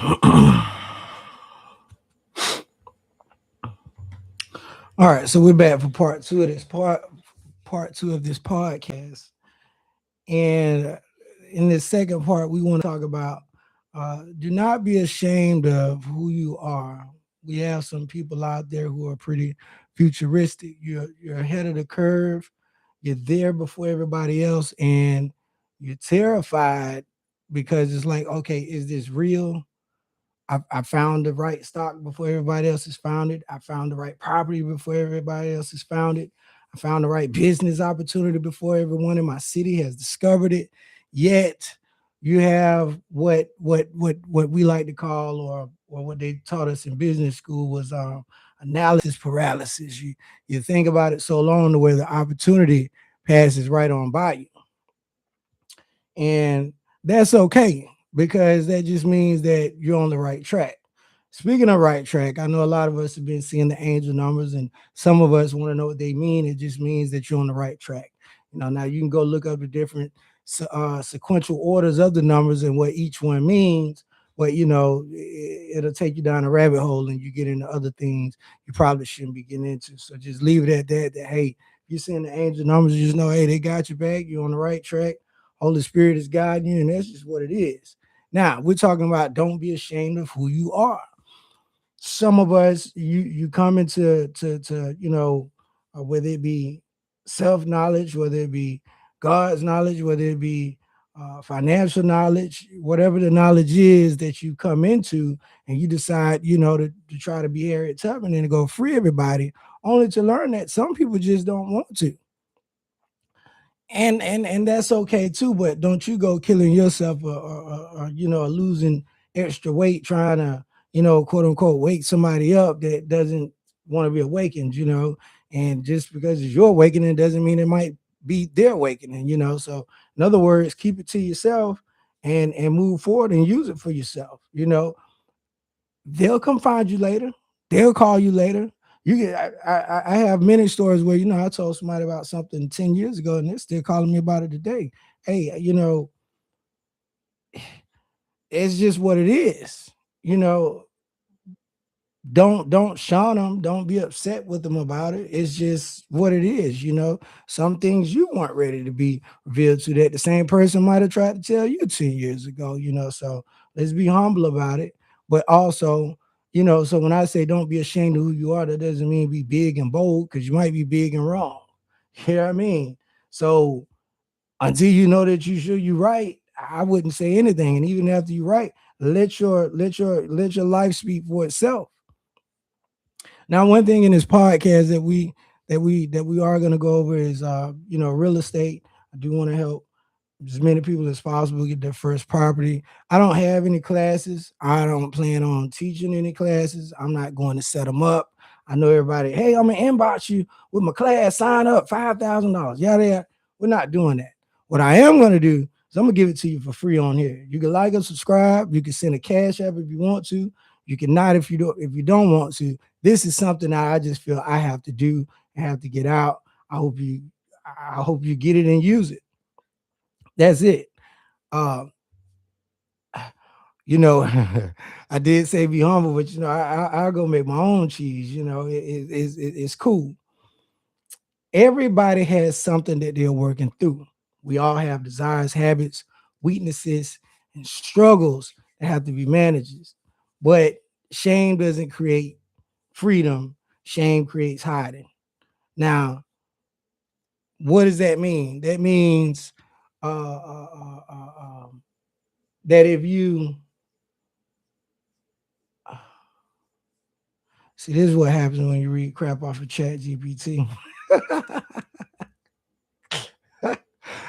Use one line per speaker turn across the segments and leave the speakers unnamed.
All right, so we're back for part two of this podcast, and in this second part, we want to talk about do not be ashamed of who you are. We have some people out there who are pretty futuristic. You're ahead of the curve. You're there before everybody else, and you're terrified because it's like, okay, is this real? I found the right stock before everybody else has found it. I found the right property before everybody else has found it. I found the right business opportunity before everyone in my city has discovered it. Yet you have what we like to call, or what they taught us in business school was analysis paralysis. You think about it so long to where the opportunity passes right on by you, and that's okay because that just means that you're on the right track. Speaking of right track, I know a lot of us have been seeing the angel numbers, and some of us want to know what they mean. It just means that you're on the right track. Now you can go look up the different sequential orders of the numbers and what each one means. But it'll take you down a rabbit hole, and you get into other things you probably shouldn't be getting into. So just leave it at that. That hey, you're seeing the angel numbers, you just know, hey, they got your back. You're on the right track. Holy Spirit is guiding you, and that's just what it is. Now we're talking about don't be ashamed of who you are. Some of us, you come into to whether it be self knowledge, whether it be God's knowledge, whether it be financial knowledge, whatever the knowledge is that you come into, and you decide to try to be Harriet Tubman and to go free everybody, only to learn that some people just don't want to, and that's okay too. But don't you go killing yourself, or losing extra weight trying to quote unquote wake somebody up that doesn't want to be awakened. And just because it's your awakening doesn't mean it might be their awakening. So in other words, keep it to yourself, and move forward and use it for yourself. They'll come find you later. They'll call you later. You get. I have many stories where I told somebody about something 10 years ago, and they're still calling me about it today. Hey, it's just what it is. You know, don't shun them. Don't be upset with them about it. It's just what it is. Some things you weren't ready to be revealed to that the same person might have tried to tell you 10 years ago. So let's be humble about it. But also, so when I say don't be ashamed of who you are, that doesn't mean be big and bold, because you might be big and wrong. You know what I mean? So until you know that you're right, I wouldn't say anything. And even after you're right, let your life speak for itself. Now, one thing in this podcast that we are going to go over is real estate. I do want to help as many people as possible get their first property. I don't have any classes. I don't plan on teaching any classes. I'm not going to set them up. I know everybody, hey, I'm gonna inbox you with my class, sign up, $5,000. Yada yada. We're not doing that. What I am gonna do is I'm gonna give it to you for free on here. You can like and subscribe. You can send a cash app if you want to. You can not if you don't want to. This is something that I just feel I have to do. I have to get out. I hope you get it and use it. That's it. Uh, you know, I did say be humble, but I'll go make my own cheese. It's cool. Everybody has something that they're working through. We all have desires, habits, weaknesses, and struggles that have to be managed. But shame doesn't create freedom. Shame creates hiding. Now, what does that mean? That means that if you see, this is what happens when you read crap off of Chat GPT.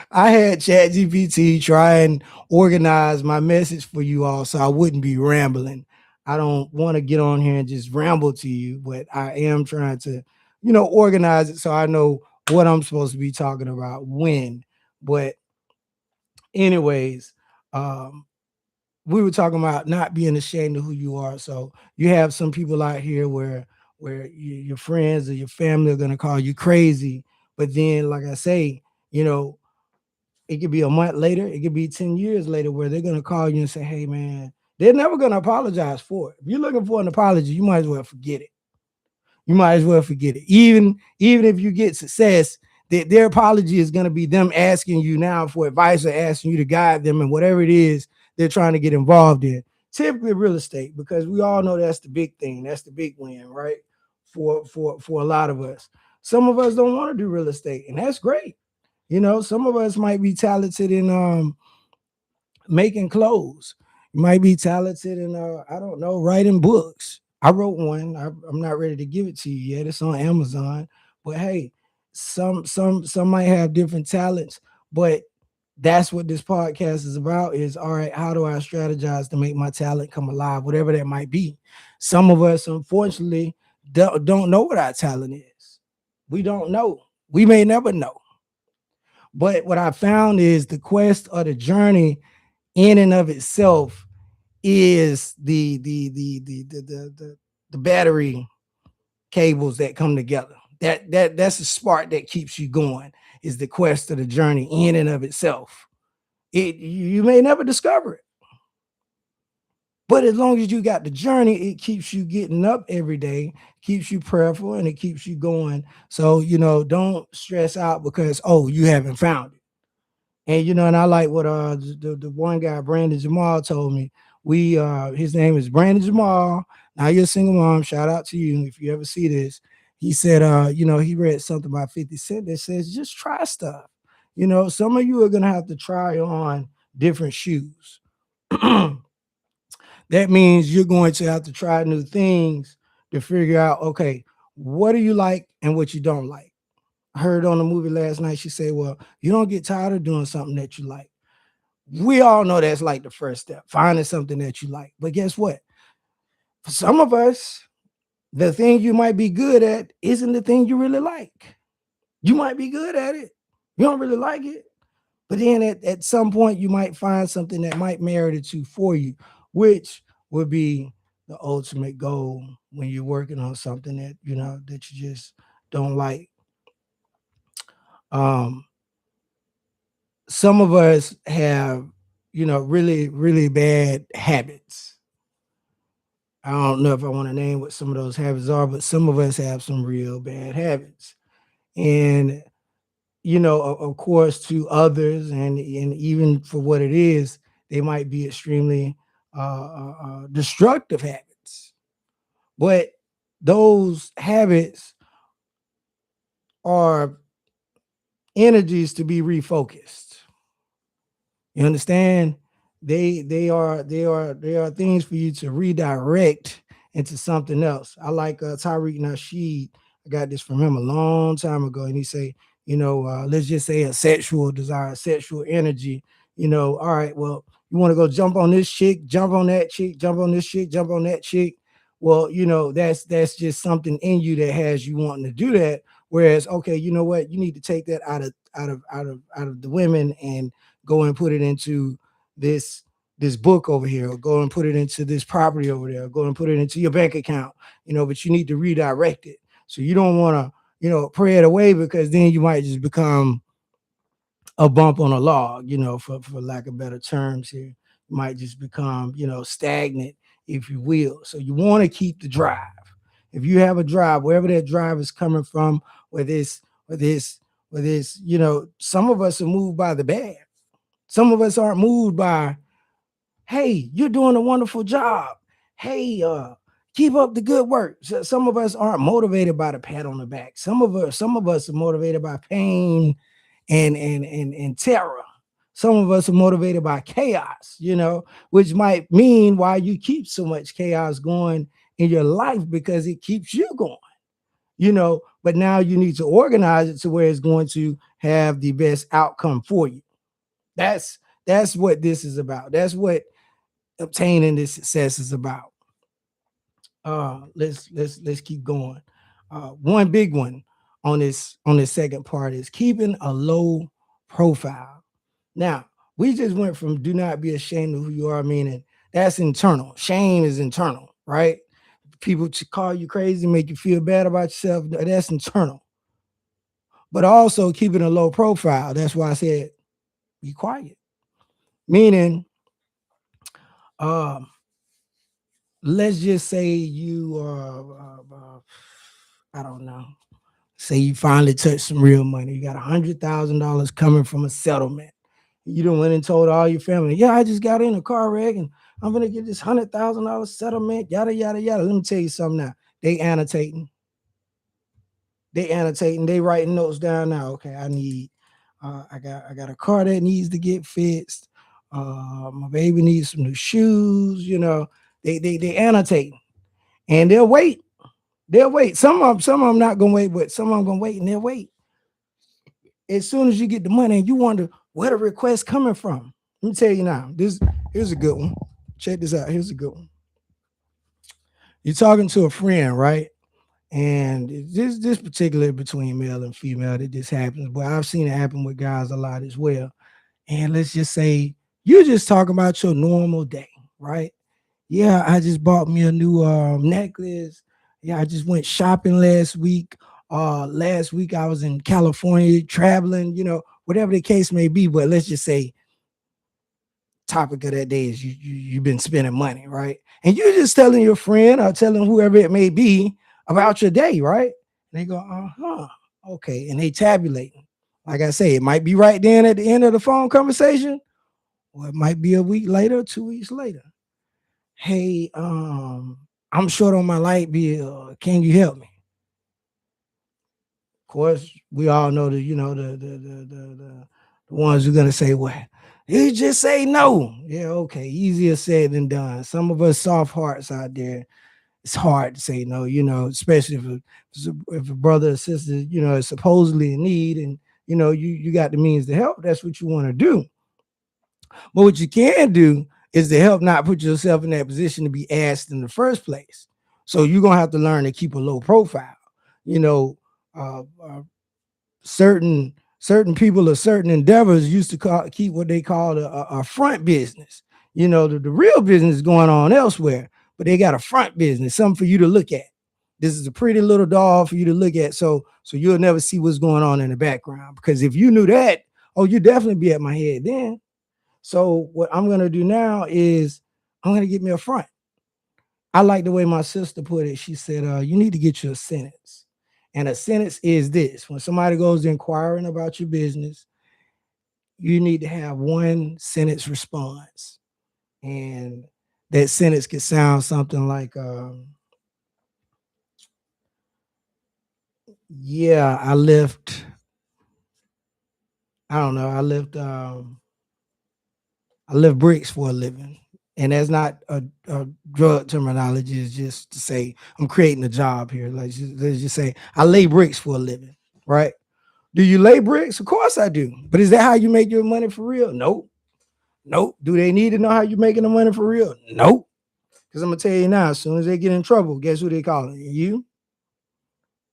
I had Chat GPT try and organize my message for you all so I wouldn't be rambling. I don't want to get on here and just ramble to you, but I am trying to, organize it so I know what I'm supposed to be talking about when. But, anyways, um, we were talking about not being ashamed of who you are. So you have some people out here where your friends or your family are going to call you crazy, but then, like I say, you know, it could be a month later, it could be 10 years later, where they're going to call you and say, hey, man, They're never going to apologize for it. If you're looking for an apology, you might as well forget it. You might as well forget it. Even if you get success, their apology is going to be them asking you now for advice or asking you to guide them in whatever it is they're trying to get involved in. Typically real estate, because we all know that's the big thing. That's the big win, right? For a lot of us. Some of us don't want to do real estate, and that's great. Some of us might be talented in making clothes. You might be talented in I don't know, writing books. I wrote one. I'm not ready to give it to you yet. It's on Amazon. But hey, some might have different talents, but that's what this podcast is about. Is all right, how do I strategize to make my talent come alive, whatever that might be. Some of us, unfortunately, don't know what our talent is. We don't know. We may never know. But what I found is the quest or the journey in and of itself is the battery cables that come together. That's the spark that keeps you going. Is the quest of the journey in and of itself. You may never discover it, but as long as you got the journey, it keeps you getting up every day, keeps you prayerful, and it keeps you going. So don't stress out because you haven't found it. And I like what the one guy Brandon Jamal told me. We his name is Brandon Jamal. Now you're a single mom. Shout out to you if you ever see this. He said he read something about 50 Cent that says just try stuff. Some of you are gonna have to try on different shoes. That means you're going to have to try new things to figure out, okay, what do you like and what you don't like. I heard on the movie last night, she said, well, you don't get tired of doing something that you like. We all know that's like the first step, finding something that you like. But guess what? For some of us, the thing you might be good at isn't the thing you really like. You might be good at it. You don't really like it. But then at some point, you might find something that might merit the two for you, which would be the ultimate goal when you're working on something that you just don't like. Um, some of us have, really, really bad habits. I don't know if I want to name what some of those habits are, but some of us have some real bad habits. And, of course, to others and even for what it is, they might be extremely destructive habits. But those habits are energies to be refocused. You understand? They are things for you to redirect into something else. I like Tariq Nasheed. I got this from him a long time ago, and he say, let's just say a sexual desire, sexual energy. All right, well, you want to go jump on this chick, jump on that chick, jump on this chick, jump on that chick. Well, that's just something in you that has you wanting to do that. Whereas, okay, you know what? You need to take that out of the women and go and put it into this this book over here, or go and put it into this property over there, or go and put it into your bank account, but you need to redirect it. So you don't want to, pray it away, because then you might just become a bump on a log, for lack of better terms here. You might just become, stagnant, if you will. So you want to keep the drive. If you have a drive, wherever that drive is coming from, whether it's, whether it's, some of us are moved by the bad. Some of us aren't moved by, hey, you're doing a wonderful job. Hey, keep up the good work. So some of us aren't motivated by the pat on the back. Some of us are motivated by pain and terror. Some of us are motivated by chaos, which might mean why you keep so much chaos going in your life, because it keeps you going, but now you need to organize it to where it's going to have the best outcome for you. That's what this is about. That's what obtaining this success is about. Let's keep going. One big one on this second part is keeping a low profile. Now, we just went from do not be ashamed of who you are, meaning that's internal. Shame is internal, right? People to call you crazy, make you feel bad about yourself. That's internal. But also keeping a low profile. That's why I said be quiet. Meaning, let's just say you I don't know. Say you finally touch some real money. You got $100,000 coming from a settlement. You done went and told all your family, yeah, I just got in a car wreck and I'm gonna get this $100,000 settlement, yada yada yada. Let me tell you something now. They annotating, they writing notes down now. Okay, I need I got a car that needs to get fixed. My baby needs some new shoes, they annotate and they'll wait. They'll wait. Some of them not gonna wait, but some of them gonna wait and they'll wait. As soon as you get the money and you wonder where the request coming from. Let me tell you now. Here's a good one. Check this out. Here's a good one. You're talking to a friend, right? And this particular between male and female that this happens, but I've seen it happen with guys a lot as well. And let's just say you're just talking about your normal day, right? Yeah, I just bought me a new necklace. Yeah, I just went shopping last week. Last week I was in California traveling, whatever the case may be. But let's just say topic of that day is you've been spending money, right? And you're just telling your friend or telling whoever it may be about your day, right? And they go, okay, and they tabulate. Like I say, it might be right then at the end of the phone conversation, or it might be a week later, 2 weeks later. Hey, I'm short on my light bill. Can you help me? Of course, we all know that the ones who are gonna say, well, you just say no. Yeah, okay, easier said than done. Some of us soft hearts out there, it's hard to say no, especially if a brother or sister, is supposedly in need and you got the means to help, that's what you want to do. But what you can do is to help not put yourself in that position to be asked in the first place. So you're gonna have to learn to keep a low profile. You know, certain people or certain endeavors used to keep what they call a front business. The real business is going on elsewhere, but they got a front business, something for you to look at. This is a pretty little doll for you to look at, so you'll never see what's going on in the background. Because if you knew that, oh, you'd definitely be at my head then. So what I'm gonna do now is I'm gonna get me a front. I like the way my sister put it. She said, you need to get you a sentence. And a sentence is this: when somebody goes inquiring about your business, you need to have one sentence response. And that sentence could sound something like, yeah, I don't know, I lift bricks for a living. And that's not a drug terminology. It's just to say I'm creating a job here. Let's just say I lay bricks for a living, right? Do you lay bricks? Of course I do. But is that how you make your money for real? Nope. Nope. Do they need to know how you're making the money for real? Nope. Because I'm gonna tell you now, as soon as they get in trouble, guess who they calling? You.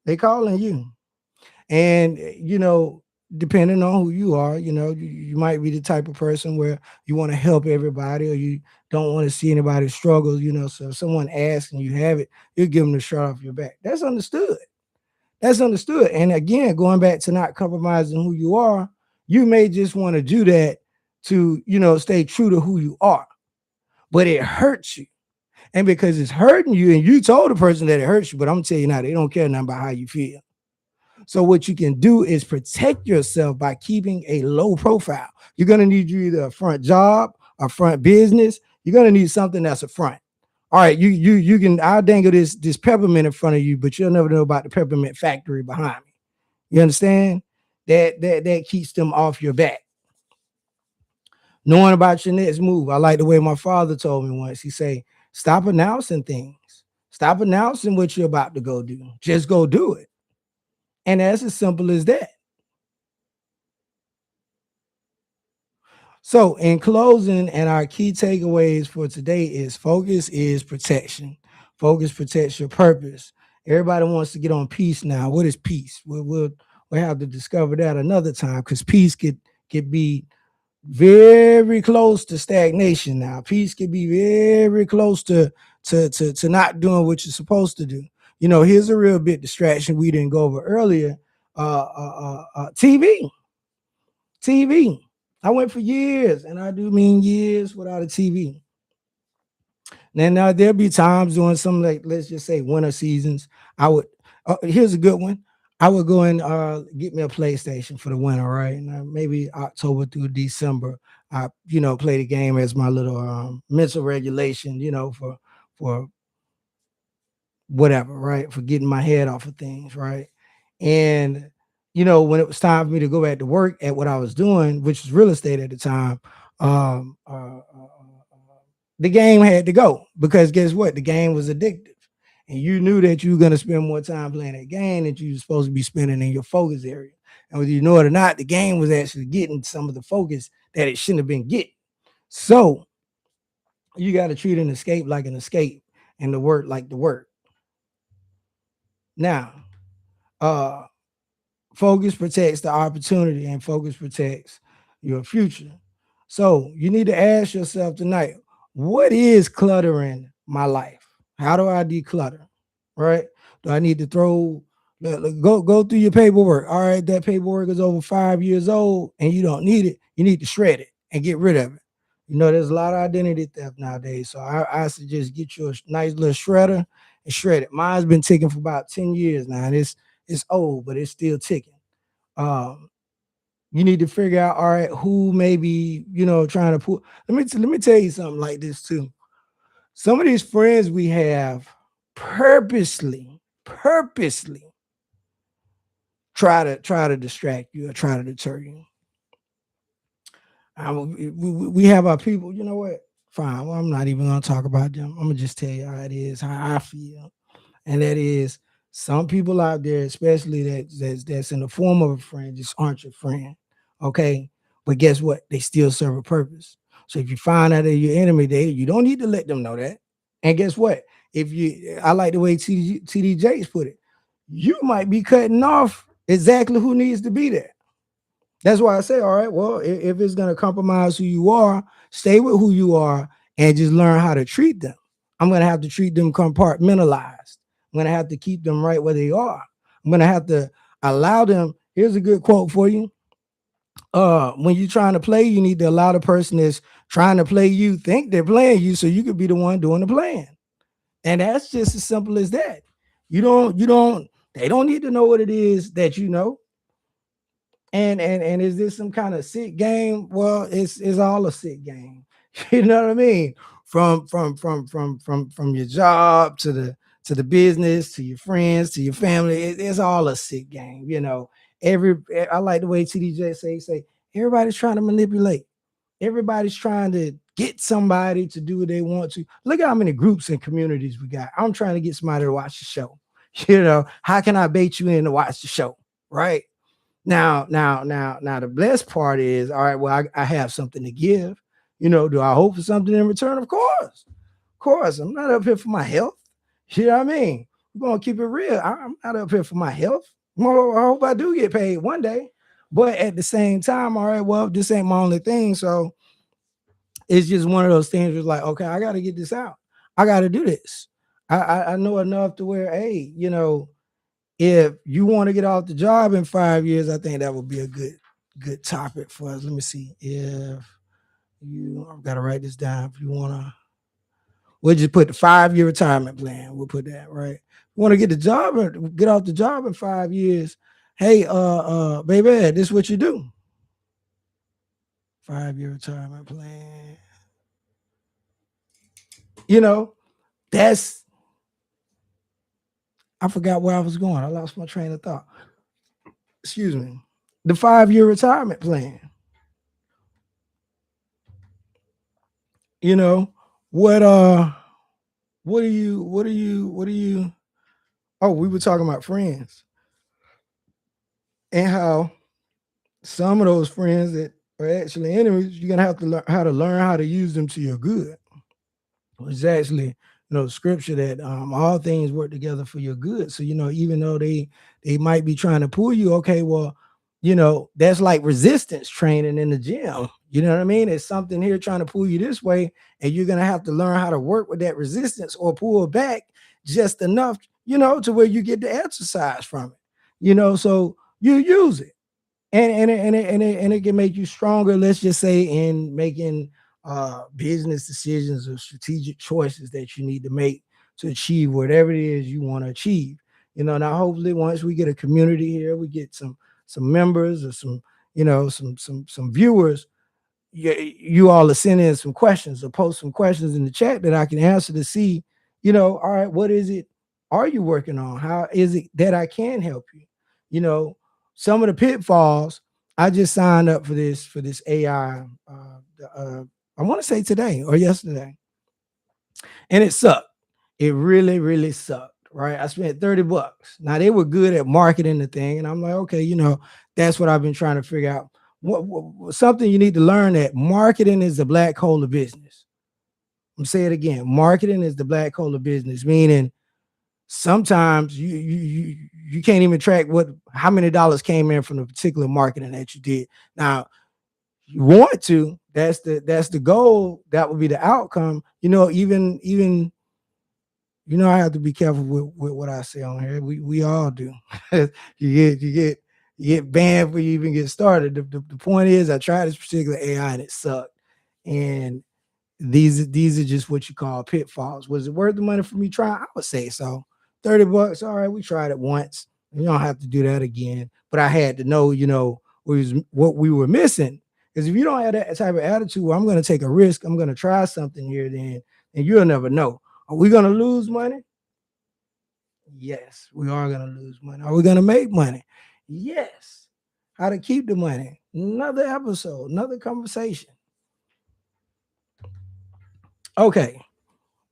They calling you. And depending on who you are, you might be the type of person where you want to help everybody or you don't want to see anybody struggle, so if someone asks and you have it, you give them the shirt off your back. That's understood. That's understood. And again, going back to not compromising who you are, you may just want to do that to, stay true to who you are, but it hurts you. And because it's hurting you, and you told the person that it hurts you, but I'm telling you now, they don't care nothing about how you feel. So what you can do is protect yourself by keeping a low profile. You're going to need you either a front job, a front business. You're going to need something that's a front. All right, you can, I'll dangle this peppermint in front of you, but you'll never know about the peppermint factory behind me. You understand? That keeps them off your back. Knowing about your next move. I like the way my father told me once. He say, stop announcing things. Stop announcing what you're about to go do. Just go do it. And that's as simple as that. So, in closing, and our key takeaways for today is protection. Focus protects your purpose. Everybody wants to get on peace now. What is peace? We'll have to discover that another time because peace could be very close to stagnation now. Peace could be very close to not doing what you're supposed to do. Here's a real bit distraction we didn't go over earlier. TV. TV. I went for years, and I do mean years without a TV. Now there'll be times during some, like, let's just say winter seasons. I would here's a good one. I would go and get me a PlayStation for the winter, right? And maybe October through December, I play the game as my little mental regulation, for whatever, right? For getting my head off of things, right? And when it was time for me to go back to work at what I was doing, which was real estate at the time, um, uh, uh, the game had to go because guess what? The game was addictive. And you knew that you were going to spend more time playing that game that you were supposed to be spending in your focus area. And whether you know it or not, the game was actually getting some of the focus that it shouldn't have been getting. So you got to treat an escape like an escape and the work like the work. Now, uh, focus protects the opportunity and focus protects your future. So you need to ask yourself tonight, what is cluttering my life? How do I declutter? Right? Do I need to go through your paperwork? All right, that paperwork is over 5 years old and you don't need it. You need to shred it and get rid of it. There's a lot of identity theft nowadays. So I suggest get you a nice little shredder and shred it. Mine's been ticking for about 10 years now. And it's old, but it's still ticking. Um, you need to figure out, all right, who may be, trying to pull. Let me tell you something like this too. Some of these friends we have purposely try to distract you or try to deter you. We have our people. You know what? Fine. Well, I'm not even gonna talk about them. I'm gonna just tell you how it is, how I feel. And that is some people out there, especially that's in the form of a friend, just aren't your friend. Okay. But guess what? They still serve a purpose. So if you find out they're your enemy, you don't need to let them know that. And guess what? I like the way TD Jakes put it, you might be cutting off exactly who needs to be there. That's why I say, all right, well, if it's going to compromise who you are, stay with who you are and just learn how to treat them. I'm going to have to treat them compartmentalized. I'm going to have to keep them right where they are. I'm going to have to allow them. Here's a good quote for you. When you're trying to play, you need to allow the person that's trying to play you think they're playing you so you could be the one doing the playing. And that's just as simple as that. They don't need to know what it is that you know. And is this some kind of sick game? Well, it's all a sick game. You know what I mean? From your job to the business to your friends to your family, it's all a sick game. I like the way TDJ say everybody's trying to manipulate. Everybody's trying to get somebody to do what they want to. Look at how many groups and communities we got. I'm trying to get somebody to watch the show. How can I bait you in to watch the show? Right? Now, the blessed part is, all right, well, I have something to give. Do I hope for something in return? Of course. Of course. I'm not up here for my health. You know what I mean? We're going to keep it real. I'm not up here for my health. Well, I hope I do get paid one day. But at the same time, all right, well, this ain't my only thing. So it's just one of those things where it's like, okay, I got to get this out. I got to do this. I know enough to where, hey, if you want to get off the job in 5 years, I think that would be a good topic for us. Let me see. I've got to write this down. If you want to, we'll just put the 5 year retirement plan. We'll put that right. You want to get the job or get off the job in 5 years. Hey, baby, this is what you do. 5 year retirement plan. You know, that's, I forgot where I was going. I lost my train of thought. Excuse me. The 5 year retirement plan. You know, what what are you oh, we were talking about friends and how some of those friends that are actually enemies, you're gonna have to learn how to use them to your good. It's actually, scripture that all things work together for your good. So, even though they might be trying to pull you, okay, well, that's like resistance training in the gym. You know what I mean? It's something here trying to pull you this way, and you're gonna have to learn how to work with that resistance or pull back just enough, to where you get the exercise from it. So you use it and it can make you stronger. Let's just say in making business decisions or strategic choices that you need to make to achieve whatever it is you want to achieve. Now hopefully once we get a community here, we get some members or some, some viewers, you all are send in some questions or post some questions in the chat that I can answer to see, all right, what is it are you working on? How is it that I can help you? You know, some of the pitfalls. I just signed up for this AI. I want to say today or yesterday, and it sucked. It really, really sucked. Right. I spent $30. Now they were good at marketing the thing, and I'm like, okay, that's what I've been trying to figure out. Something you need to learn that marketing is the black hole of business. I'm saying it again. Marketing is the black hole of business, meaning sometimes you can't even track how many dollars came in from the particular marketing that you did. Now you want to. That's the goal. That would be the outcome. Even I have to be careful with what I say on here. We all do. You get banned before you even get started. The point is, I tried this particular AI and it sucked. And these are just what you call pitfalls. Was it worth the money for me trying? I would say so. $30. All right, we tried it once. You don't have to do that again. But I had to know, what we were missing. Because if you don't have that type of attitude, well, I'm going to take a risk. I'm going to try something here, then, and you'll never know. Are we going to lose money? Yes, we are going to lose money. Are we going to make money? Yes. How to keep the money? Another episode, another conversation. Okay.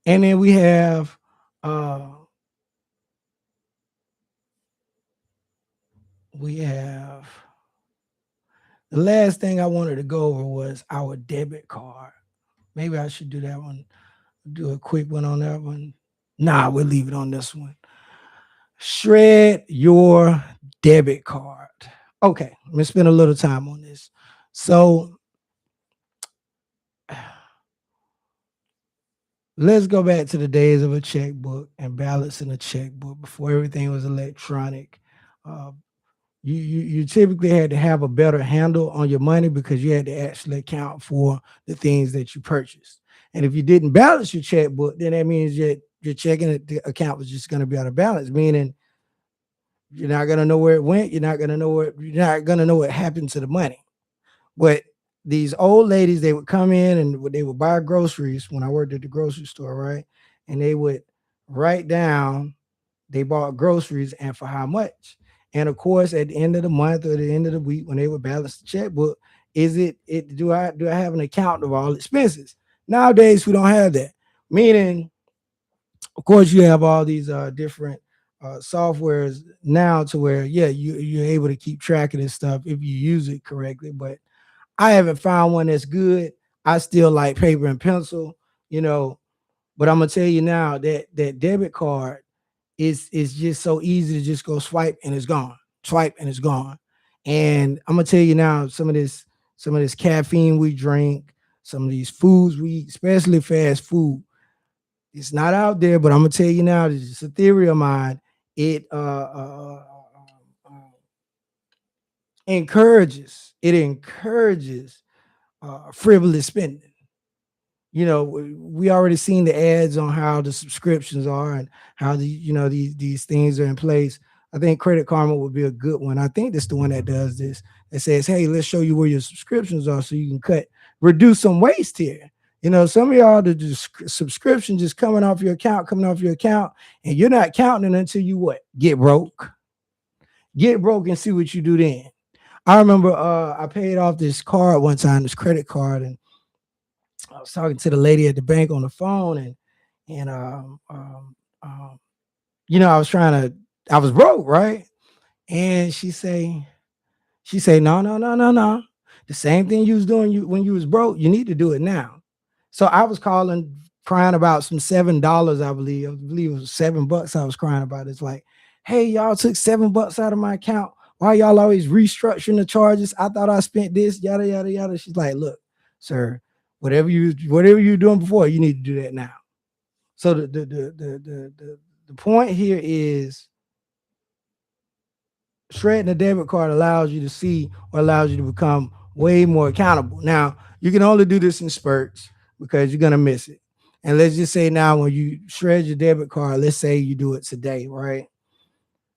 And then uh we have the last thing I wanted to go over was our debit card. Maybe I should do that one, do a quick one on that one. Nah, we'll leave it on this one. Shred your debit card. Okay, I'm gonna spend a little time on this. So let's go back to the days of a checkbook and balancing a checkbook before everything was electronic. Uh, you typically had to have a better handle on your money because you had to actually account for the things that you purchased. And if you didn't balance your checkbook, then that means that your checking account was just going to be out of balance, meaning you're not going to know where it went. You're not going to know what happened to the money. But these old ladies, they would come in and they would buy groceries when I worked at the grocery store, right? And they would write down they bought groceries and for how much. And of course, at the end of the month or the end of the week, when they would balance the checkbook, is it do I have an account of all expenses? Nowadays, we don't have that. Meaning, of course, you have all these different softwares now to where you're able to keep track of this stuff if you use it correctly. But I haven't found one that's good. I still like paper and pencil, you know. But I'm gonna tell you now that that debit card is just so easy to just go swipe and it's gone. Swipe and it's gone. And I'm gonna tell you now, some of this caffeine we drink, some of these foods we eat, especially fast food, it's not out there, but I'm gonna tell you now, this is a theory of mine. It encourages frivolous spending. We already seen the ads on how the subscriptions are and how these things are in place. I think Credit Karma would be a good one. I think that's the one that does this. It says, hey, let's show you where your subscriptions are so you can reduce some waste here. Some of y'all, the subscription just coming off your account, and you're not counting it until you what? Get broke and see what you do then. I remember I paid off this card one time, this credit card, and I was talking to the lady at the bank on the phone, and I was broke, right? And she say, no, no, no, no, no. The same thing you was doing when you was broke, you need to do it now. So I was calling, crying about some $7, I believe. I believe it was $7 I was crying about. It's like, hey, y'all took $7 out of my account. Why y'all always restructuring the charges? I thought I spent this, yada, yada, yada. She's like, look, sir, whatever you were doing before, you need to do that now. So the point here is shredding the debit card allows you to see or allows you to become way more accountable. Now, you can only do this in spurts because you're gonna miss it. And let's just say now when you shred your debit card, let's say you do it today, right?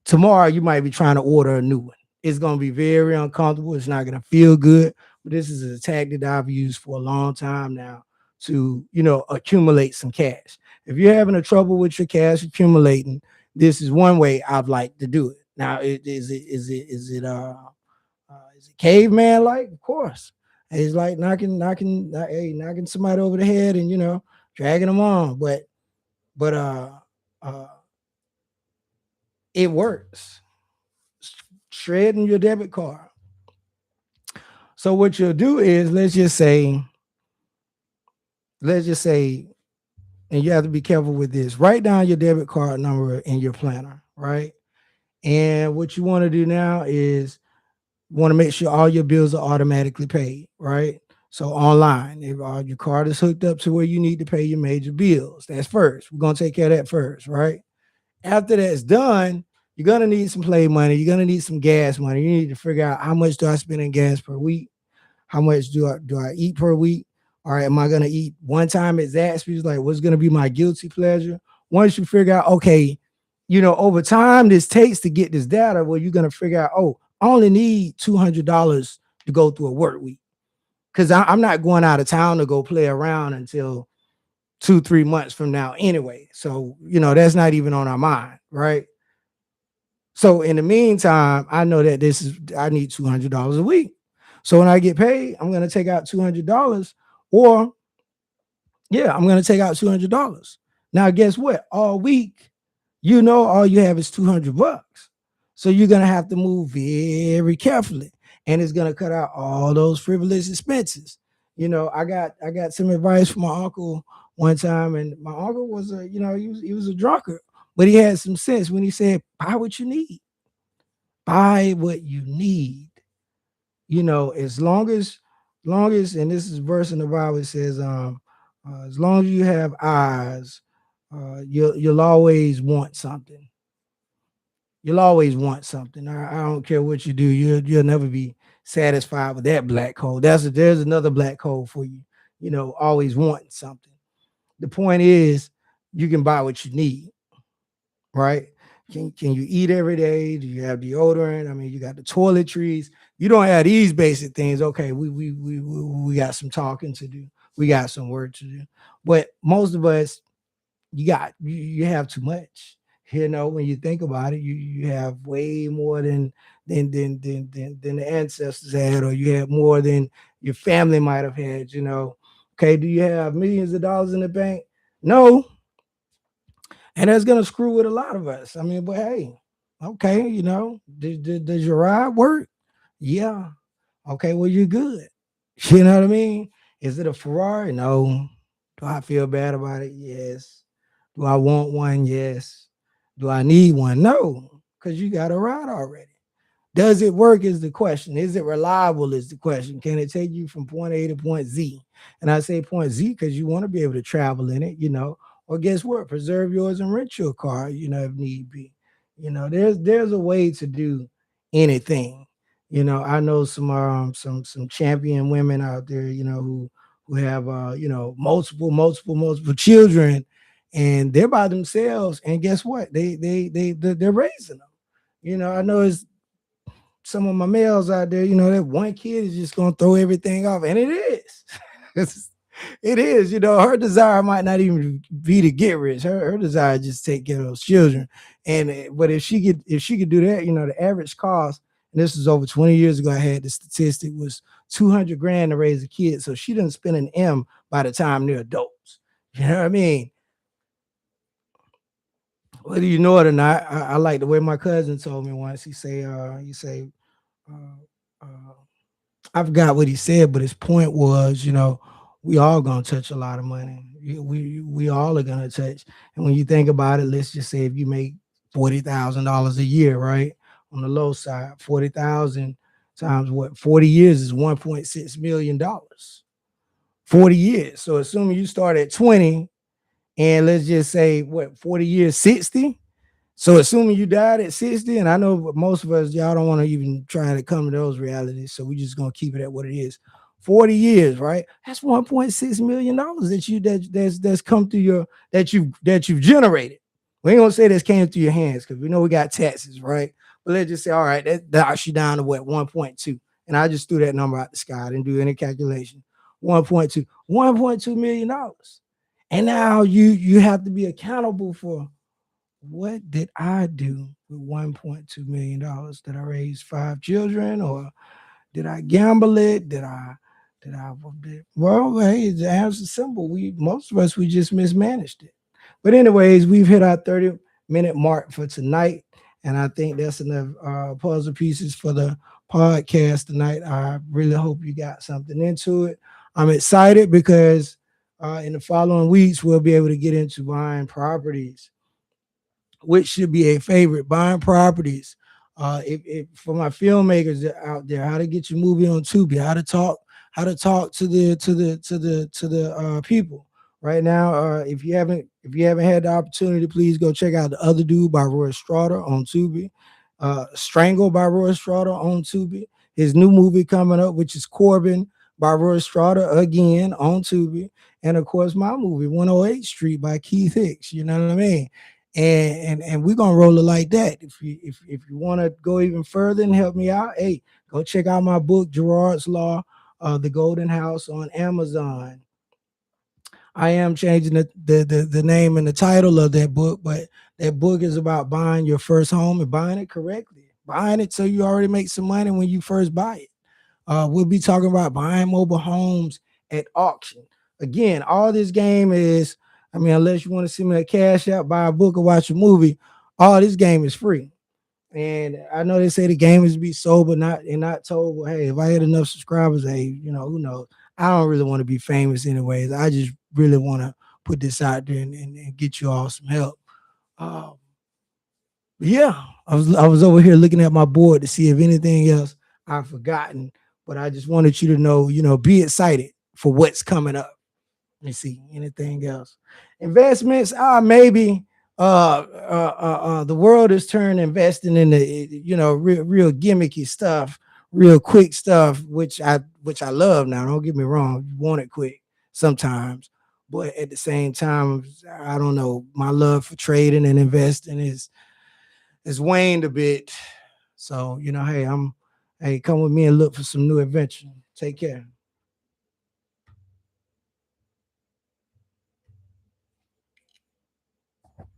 Tomorrow you might be trying to order a new one. It's gonna be very uncomfortable. It's not gonna feel good. But this is a tactic that I've used for a long time now to, accumulate some cash. If you're having a trouble with your cash accumulating, this is one way I've liked to do it. Now, is it caveman like? Of course. It's like knocking somebody over the head and dragging them on. But uh, it works. Shredding your debit card. So what you'll do is let's just say, and you have to be careful with this. Write down your debit card number in your planner, right? And what you want to do now is you want to make sure all your bills are automatically paid, right? So online, if all your card is hooked up to where you need to pay your major bills, that's first. We're gonna take care of that first, right? After that's done, you're gonna need some play money. You're gonna need some gas money. You need to figure out how much do I spend in gas per week. How much do I eat per week? All right, am I gonna eat one time at Zaxby's? Like, what's gonna be my guilty pleasure? Once you figure out, okay, over time this takes to get this data, well, you're gonna figure out, oh, I only need $200 to go through a work week because I'm not going out of town to go play around until 2-3 months from now anyway. So that's not even on our mind, right? So in the meantime, I know that I need $200 a week. So when I get paid, I'm gonna take out $200, or yeah, I'm gonna take out $200. Now, guess what? All week, all you have is $200. So you're gonna have to move very carefully, and it's gonna cut out all those frivolous expenses. I got some advice from my uncle one time, and my uncle was he was a drunkard, but he had some sense when he said, "Buy what you need." Buy what you need. As long as, and this is a verse in the Bible, it says, as long as you have eyes, you'll always want something. You'll always want something. I don't care what you do. You'll never be satisfied with that black hole. There's another black hole for you. Always wanting something. The point is, you can buy what you need, right? Can you eat every day? Do you have deodorant? I mean, you got the toiletries. You don't have these basic things. Okay, we got some talking to do. We got some work to do. But most of us, you have too much. When you think about it, you have way more than the ancestors had, or you have more than your family might have had. Okay, do you have millions of dollars in the bank? No, and that's gonna screw with a lot of us. I mean, but hey, okay, does your ride work? Yeah. Okay, well, you're good. You know what I mean? Is it a Ferrari? No. Do I feel bad about it? Yes. Do I want one? Yes. Do I need one? No, because you got a ride already. Does it work is the question. Is it reliable is the question. Can it take you from point A to point Z? And I say point Z because you want to be able to travel in it. Or guess what? Preserve yours and rent your car, if need be. There's a way to do anything. I know some champion women out there, who have multiple children, and they're by themselves. And guess what? They're raising them. I know it's some of my males out there, that one kid is just gonna throw everything off, and it is. It is. Her desire might not even be to get rich. Her desire is just to take care of those children. And but if she could do that, the average cost, and this was over 20 years ago, I had the statistic, was 200 grand to raise a kid. So she doesn't spend an M by the time they're adults. You know what I mean? Whether you know it or not, I like the way my cousin told me once. He say, uh, uh, I forgot what he said, but his point was, we all gonna touch a lot of money. We all are gonna touch. And when you think about it, let's just say if you make $40,000 a year, right? On the low side, 40,000 times what? 40 years is $1.6 million. 40 years. So assuming you start at 20, and let's just say what, 40 years, 60. So assuming you died at 60, and I know most of us, y'all don't want to even try to come to those realities. So we just gonna keep it at what it is. 40 years, right? That's $1.6 million that that's come through your that you've generated. We ain't gonna say this came through your hands because we know we got taxes, right? But let's just say, all right, that knocks you down to what 1.2. And I just threw that number out the sky. I didn't do any calculation. 1.2, $1.2 million. And now you have to be accountable for what did I do with $1.2 million? Did I raise five children, or did I gamble it? Well, hey, the answer's simple. Most of us we just mismanaged it. But anyways, we've hit our 30-minute mark for tonight, and I think that's enough puzzle pieces for the podcast tonight. I really hope you got something into it. I'm excited because in the following weeks we'll be able to get into buying properties, which should be a favorite. Buying properties. If for my filmmakers out there, how to get your movie on Tubi, how to talk to the people. Right now, if you haven't had the opportunity, please go check out The Other Dude by Roy Straughter on Tubi. Strangle by Roy Straughter on Tubi. His new movie coming up, which is Corbin by Roy Straughter, again on Tubi. And of course, my movie 108th Street by Keith Hicks. You know what I mean? And we're gonna roll it like that. If you want to go even further and help me out, hey, go check out my book Gerard's Law, The Golden House, on Amazon. I am changing the name and the title of that book, but that book is about buying your first home and buying it correctly, buying it so you already make some money when you first buy it. We'll be talking about buying mobile homes at auction. Again, all this game is, I mean, unless you want to send me a cash out, buy a book, or watch a movie, all this game is free. And I know they say the game is to be sold, but not told. Well, hey, if I had enough subscribers, hey, who knows? I don't really want to be famous anyways. I just really want to put this out there and get you all some help. Um, yeah, I was over here looking at my board to see if anything else I've forgotten, but I just wanted you to know, be excited for what's coming up. Let me see anything else. Investments, maybe. The world is turned investing in the real gimmicky stuff, real quick stuff, which I love. Now, don't get me wrong, you want it quick sometimes, but at the same time, I don't know. My love for trading and investing is waned a bit. So hey, come with me and look for some new adventure. Take care.